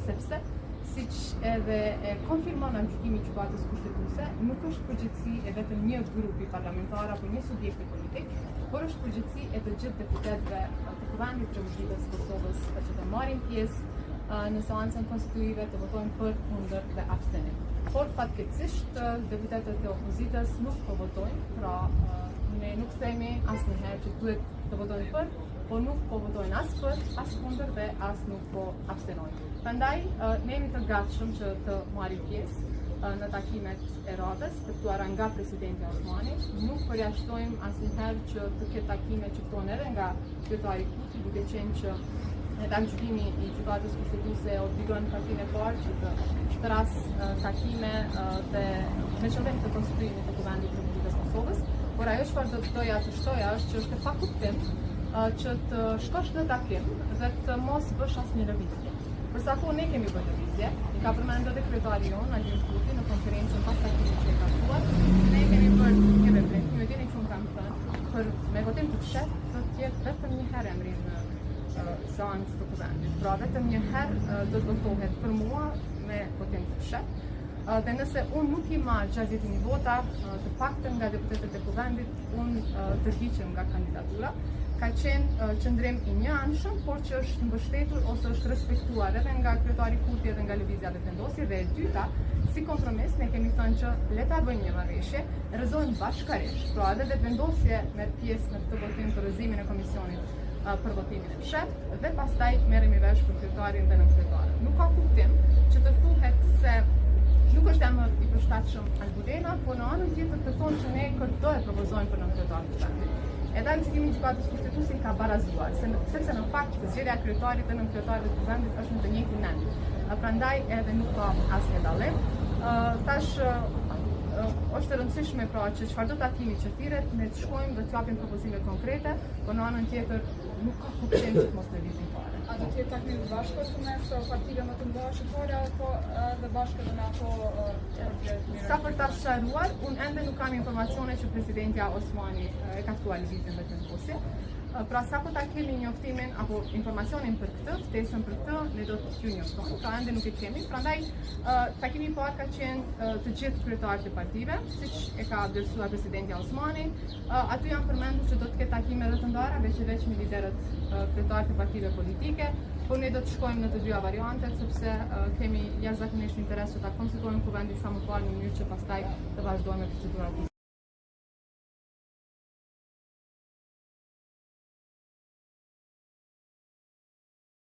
sepse siç edhe e konfirmon gjykimi i gjykatës kushtetuese, nuk është përgjegjësi e vetëm një grupi parlamentar apo një subjekti politik, por është përgjegjësi e të gjithë deputetëve të Kuvendit të Republikës së Kosovës që të marrin pjesë në seancën konstitutive, të votojnë për, kundër dhe abstenim. Por fatkeqësisht deputetët e opozitës nuk po votojnë, pra ne nuk themi asnjëherë që duhet të votojnë për, por nuk po votojnë as për, as kundër dhe as nuk po abstenojnë. Prandaj ne jemi të gatshëm që të marrim pjesë në takimet e radhës të ftuara nga presidenti Osmani. Nuk përjashtojmë asnjëherë që të ketë takime që ftohen edhe nga kryetari Kurti, duke qenë që edhe gjykimi i gjykatës kushtetuese obligon partinë e parë që të shtras takime dhe me qëllim të konstituimit të Kuvendit të Republikës së Kosovës, por ajo çfarë do të doja të shtoja është që është e pakuptim që të shkosh në takim dhe të mos bësh asnjë lëvizje. Përsa po ne kemi bërë lëvizje, i ka përmendur edhe kryetari jon Albin Kurti në konferencën pas takimit që e ka thuar, ne kemi bërë një veprim, ju e dini që unë kam thënë, për me votim të fshehtë do të jetë vetëm një herë emri në seancë të Kuvendit. Pra vetëm një herë do të votohet për mua me votim të fshehtë. Dhe nëse unë nuk i marr 60.000 vota, të paktën nga deputetët e Kuvendit, unë tërhiqem nga kandidatura. Ka qenë qëndrim i njëanshëm, por që është mbështetur ose është respektuar edhe nga kryetari Kurti edhe nga lëvizja dhe vendosje. Dhe e dyta, si kompromis, ne kemi thënë që le ta bëjmë një marrëveshje, rrezojmë bashkërisht. Pra edhe vetëvendosje merr pjesë në këtë votim për rrëzimin e komisionit për votimin e fshehtë dhe pastaj merremi vesh për kryetarin dhe nënkryetarin. Nuk ka kuptim që të thuhet se nuk është emër i përshtatshëm Albudena, por në anën tjetër të thonë që ne këto e propozojmë për nënkryetarin të Kuvendit. Edhe gjykimi i gjykatës kushtetuese ka barazuar, sepse në fakt zgjedhja e kryetarit dhe nënkryetarit të Kuvendit është në të njëjtin end. Prandaj edhe nuk ka asnjë dallim. Tash është e rëndësishme pra që çfarë do takimi që thirret, ne të shkojmë dhe të japim propozime konkrete, por në anën tjetër nuk ka kuptim që të mos lëvizim fare. A do të jetë takim i bashkët mes partive më të mëdha shqiptare apo dhe bashkë me ato Sa për ta sqaruar, unë ende nuk kam informacione që presidentja Osmani e ka ftuar lëvizjen dhe vendosje. Pra sa po ta kemi njoftimin apo informacionin për këtë, ftesën për këtë, ne do t'ju njoftojmë. Pra ende nuk e kemi. Prandaj takimi i parë ka qenë të gjithë kryetarët e partive, siç e ka vlerësuar presidentja Osmani. Aty janë përmendur që do të ketë takime edhe të ndara, veç me liderët kryetarët e partive politike, por ne do të shkojmë në të dyja variantet sepse kemi jashtëzakonisht interes që ta konstituojmë Kuvendin sa më parë në mënyrë që pastaj të vazhdojmë me procedurat.